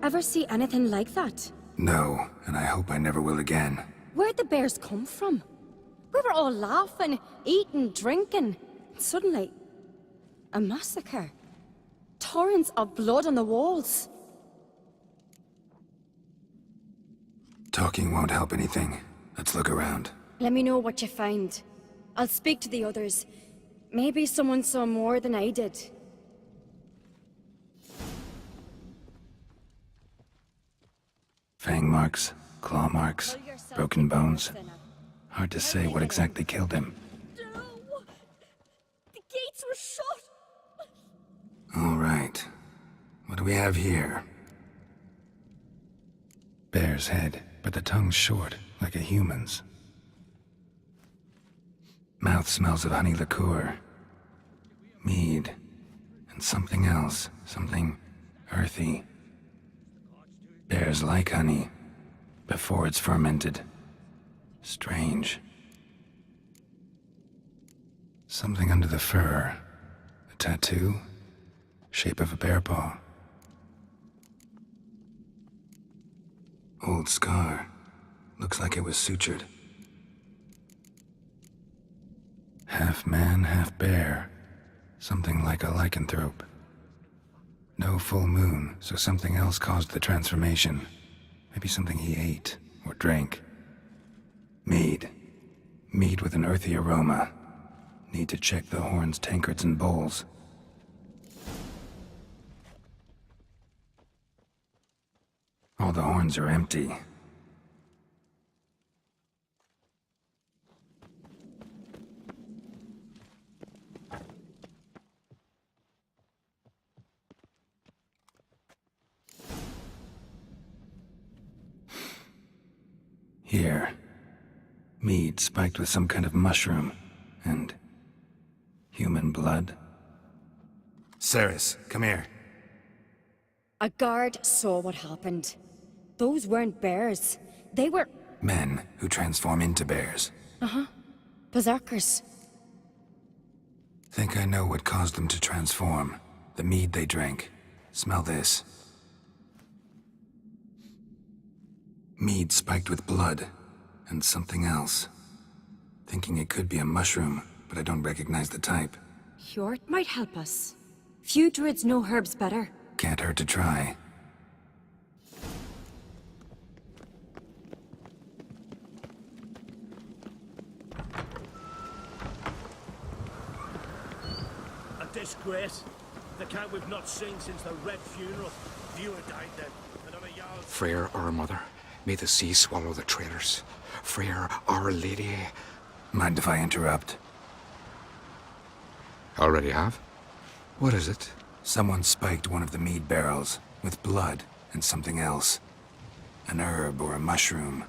Ever see anything like that? No, and I hope I never will again. Where'd the bears come from? We were all laughing, eating, drinking. Suddenly, a massacre. Torrents of blood on the walls. Talking won't help anything. Let's look around. Let me know what you find. I'll speak to the others. Maybe someone saw more than I did. Fang marks, claw marks, broken bones. Hard to say what exactly killed him. No! The gates were shut! All right. What do we have here? Bear's head, but the tongue's short, like a human's. Mouth smells of honey liqueur. Mead. And something else. Something earthy. Bears like honey. Before it's fermented. Strange. Something under the fur. A tattoo? Shape of a bear paw. Old scar. Looks like it was sutured. Half man, half bear. Something like a lycanthrope. No full moon, so something else caused the transformation. Maybe something he ate or drank. Mead. Mead with an earthy aroma. Need to check the horns, tankards, and bowls. All the horns are empty. Here. Mead spiked with some kind of mushroom. And human blood. Cerys, come here. A guard saw what happened. Those weren't bears. They were... Men who transform into bears. Uh-huh. Berserkers. Think I know what caused them to transform. The mead they drank. Smell this. Mead spiked with blood. And something else. Thinking it could be a mushroom, but I don't recognize the type. Sure, it might help us. Few druids know herbs better. Can't hurt to try. A disgrace. The cat we've not seen since the Red funeral. Viewer died then, and on a yard... Freyr, our mother, may the sea swallow the traitors. Freyr, our lady... Mind if I interrupt? Already have? What is it? Someone spiked one of the mead barrels, with blood and something else. An herb or a mushroom.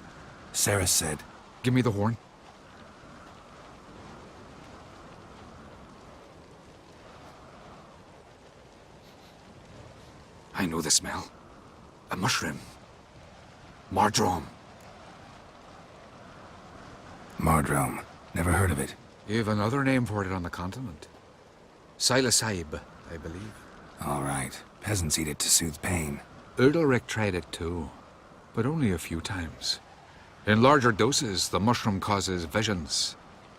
Cerys said... Give me the horn. I know the smell. A mushroom. Mardrome. Mardrome. Never heard of it. You've another name for it on the continent. Psilocybe, I believe. All right. Peasants eat it to soothe pain. Udalric tried it too, but only a few times. In larger doses, the mushroom causes visions,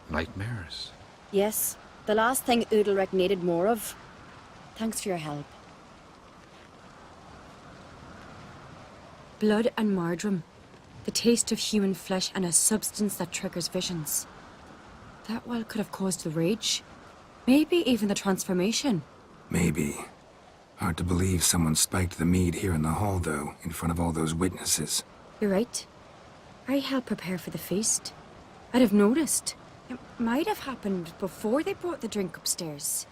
nightmares. Yes, the last thing Udalric needed more of. Thanks for your help. Blood and mardrome. The taste of human flesh and a substance that triggers visions. That well could have caused the rage. Maybe even the transformation. Maybe. Hard to believe someone spiked the mead here in the hall, though, in front of all those witnesses. You're right. I helped prepare for the feast. I'd have noticed. It might have happened before they brought the drink upstairs.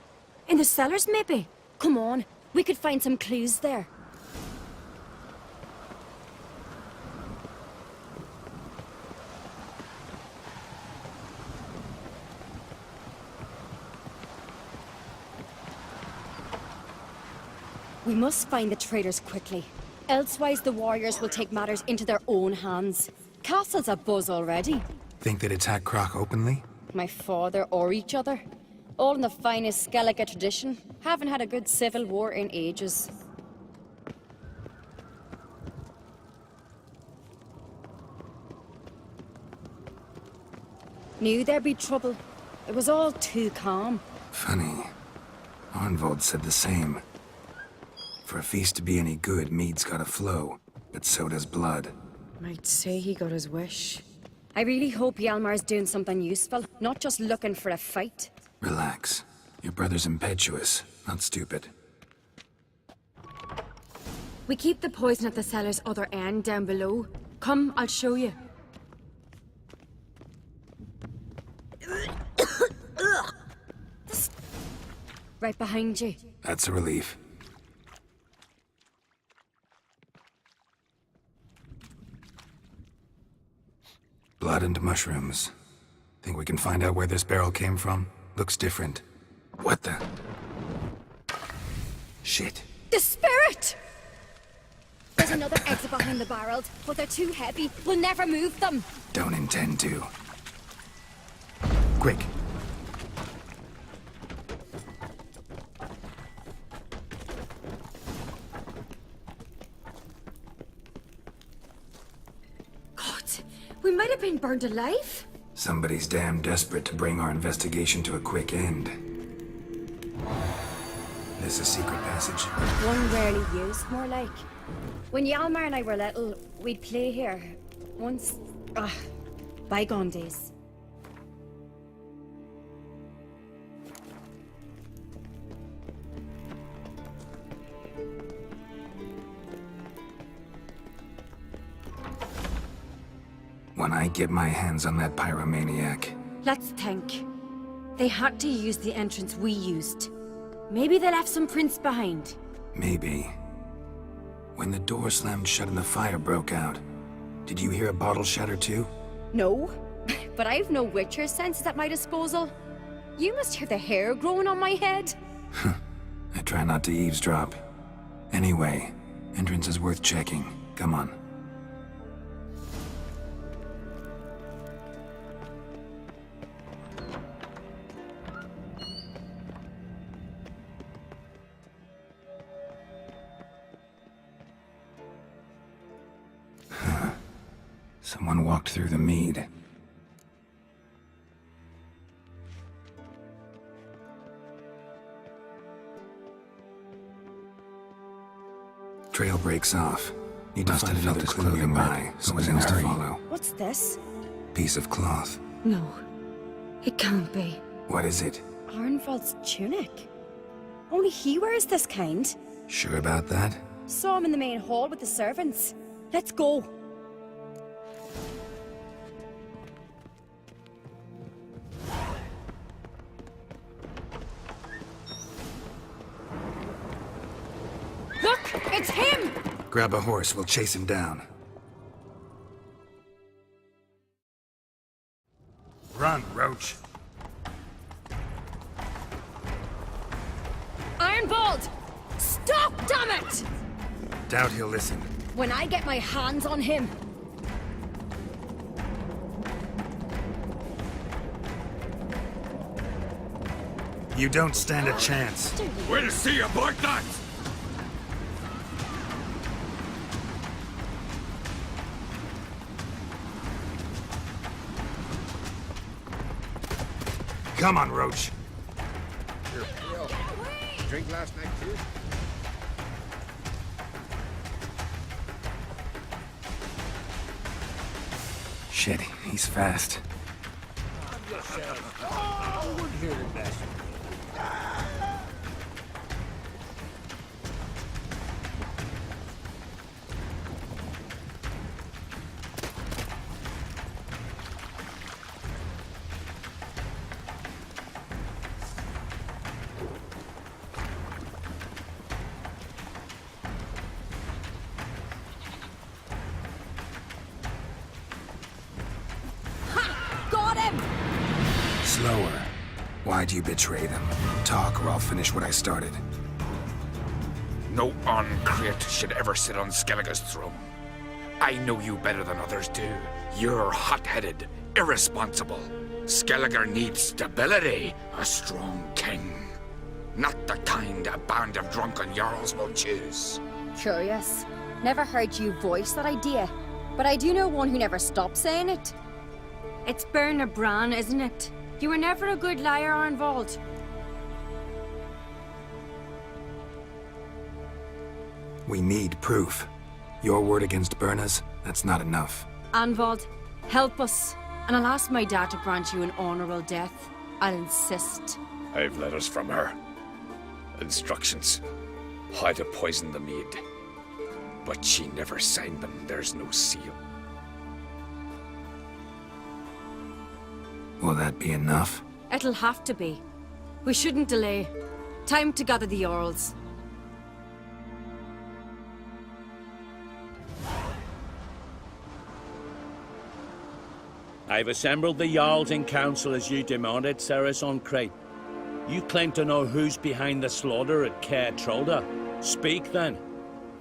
In the cellars, maybe? Come on, we could find some clues there. We must find the traitors quickly. Elsewise, the warriors will take matters into their own hands. Castle's abuzz already. Think they'd attack Croc openly? My father or each other. All in the finest Skellige tradition. Haven't had a good civil war in ages. Knew there'd be trouble. It was all too calm. Funny. Arnvold said the same. For a feast to be any good, mead's gotta flow, but so does blood. Might say he got his wish. I really hope Hjalmar's doing something useful, not just looking for a fight. Relax. Your brother's impetuous, not stupid. We keep the poison at the cellar's other end down below. Come, I'll show you. Right behind you. That's a relief. Blood and mushrooms. Think we can find out where this barrel came from? Looks different. What the? Shit. The spirit! There's another exit behind the barrels, but they're too heavy. We'll never move them. Don't intend to. Quick. God, we might have been burned alive. Somebody's damn desperate to bring our investigation to a quick end. This a secret passage? One rarely used, more like. When Hjalmar and I were little, we'd play here. Once... bygone days. When I get my hands on that pyromaniac... Let's think. They had to use the entrance we used. Maybe they left some prints behind. Maybe. When the door slammed shut and the fire broke out, did you hear a bottle shatter too? No, but I've no Witcher senses at my disposal. You must hear the hair growing on my head. I try not to eavesdrop. Anyway, entrance is worth checking. Come on. Someone walked through the mead. Trail breaks off. Need to find another clue nearby. Something else to follow. What's this? Piece of cloth. No, it can't be. What is it? Arnvold's tunic. Only he wears this kind. Sure about that? Saw him in the main hall with the servants. Let's go. Look! It's him! Grab a horse, we'll chase him down. Run, Roach. Ironbolt! Stop, damn it! Doubt he'll listen. When I get my hands on him... You don't stand a chance. We'll see about that! Come on, Roach. Drink last night too? Shit, he's fast. I wouldn't hear it best. Slower. Why'd you betray them? Talk or I'll finish what I started. No uncreate should ever sit on Skellige's throne. I know you better than others do. You're hot-headed, irresponsible. Skellige needs stability, a strong king. Not the kind a band of drunken jarls will choose. Curious. Never heard you voice that idea, but I do know one who never stopped saying it. It's Berna Bran, isn't it? You were never a good liar, Arnvald. We need proof. Your word against Berna's, that's not enough. Arnvald, help us. And I'll ask my dad to grant you an honorable death. I'll insist. I've letters from her. Instructions. How to poison the maid. But she never signed them. There's no seal. Will that be enough? It'll have to be. We shouldn't delay. Time to gather the Jarls. I've assembled the Jarls in council as you demanded, Cerys on Crate. You claim to know who's behind the slaughter at Caer Trolda. Speak then.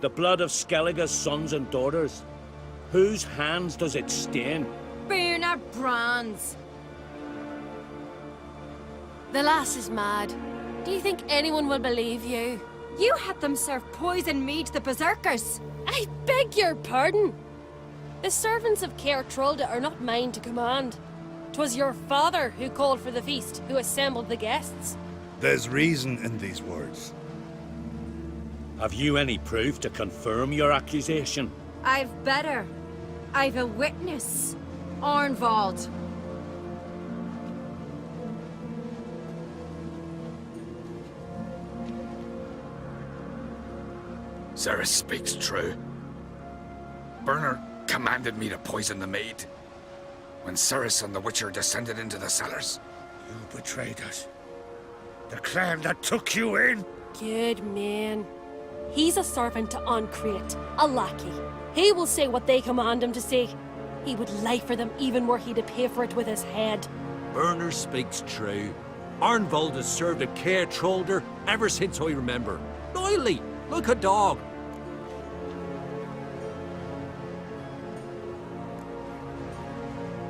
The blood of Skellige's sons and daughters. Whose hands does it stain? Berna Bran's. The lass is mad. Do you think anyone will believe you? You had them serve poison mead to the berserkers. I beg your pardon. The servants of Caer Trolda are not mine to command. 'Twas your father who called for the feast, who assembled the guests. There's reason in these words. Have you any proof to confirm your accusation? I've better. I've a witness. Arnvald. Cerys speaks true. Berna commanded me to poison the maid. When Cerys and the Witcher descended into the cellars. You betrayed us. The clan that took you in. Good man. He's a servant to Ancrate, a lackey. He will say what they command him to say. He would lie for them even were he to pay for it with his head. Berner speaks true. Arnvald has served at Caer Trolder ever since I remember. Loyally, like a dog.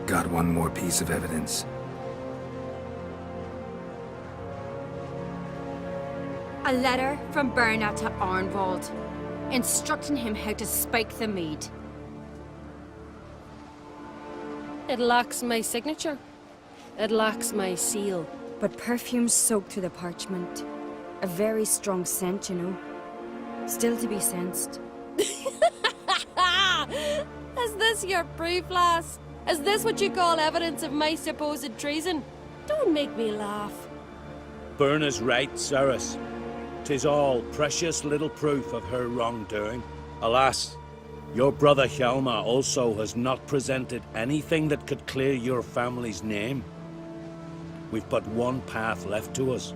Got one more piece of evidence. A letter from Berna to Arnvald, instructing him how to spike the mead. It lacks my signature. It lacks my seal. But perfume soaked through the parchment. A very strong scent, you know. Still to be sensed. Is this your proof, lass? Is this what you call evidence of my supposed treason? Don't make me laugh. Berna's right, Cerys. 'Tis all precious little proof of her wrongdoing. Alas, your brother Hjalmar also has not presented anything that could clear your family's name. We've but one path left to us.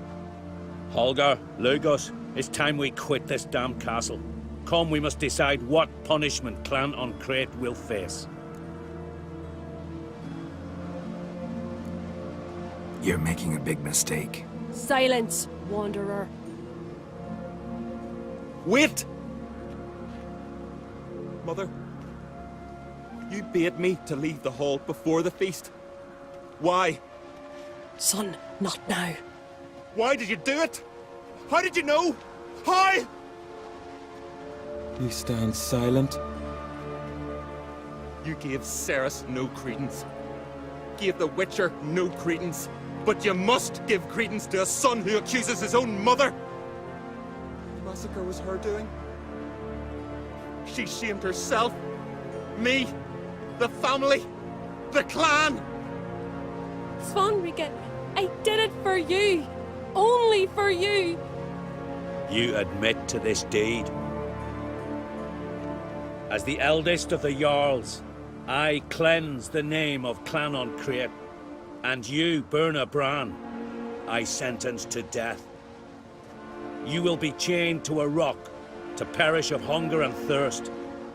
Holger, Lugos, it's time we quit this damn castle. Come, we must decide what punishment Clan Ancrate will face. You're making a big mistake. Silence, wanderer. Wait! Mother, you bade me to leave the hall before the feast. Why? Son, not now. Why did you do it? How did you know? How? You stand silent. You gave Cerys no credence. Gave the Witcher no credence. But you must give credence to a son who accuses his own mother. The massacre was her doing. She shamed herself, me, the family, the clan. Svanrika, I did it for you. Only for you. You admit to this deed. As the eldest of the Jarls, I cleanse the name of Clan Ancrate, and you, Berna Bran, I sentence to death. You will be chained to a rock to perish of hunger and thirst,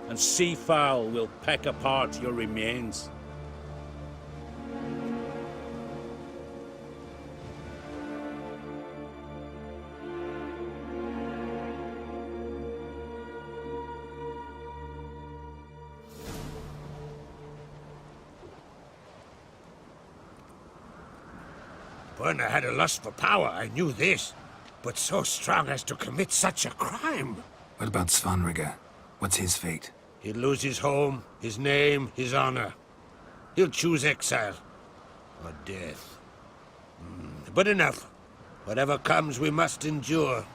and sea fowl will peck apart your remains. Berna had a lust for power, I knew this. But so strong as to commit such a crime. What about Svanrika? What's his fate? He'll lose his home, his name, his honor. He'll choose exile. or death. But enough. Whatever comes, we must endure.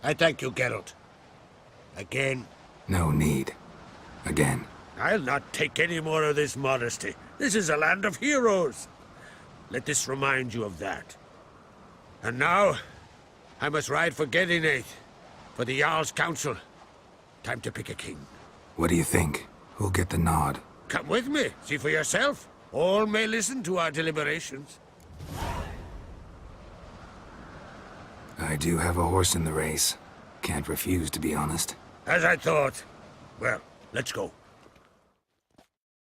I thank you, Geralt. Again. No need. Again. I'll not take any more of this modesty. This is a land of heroes. Let this remind you of that. And now, I must ride for Gedinate, for the Jarl's Council. Time to pick a king. What do you think? Who'll get the nod? Come with me, see for yourself. All may listen to our deliberations. I do have a horse in the race. Can't refuse, to be honest. As I thought. Well, let's go.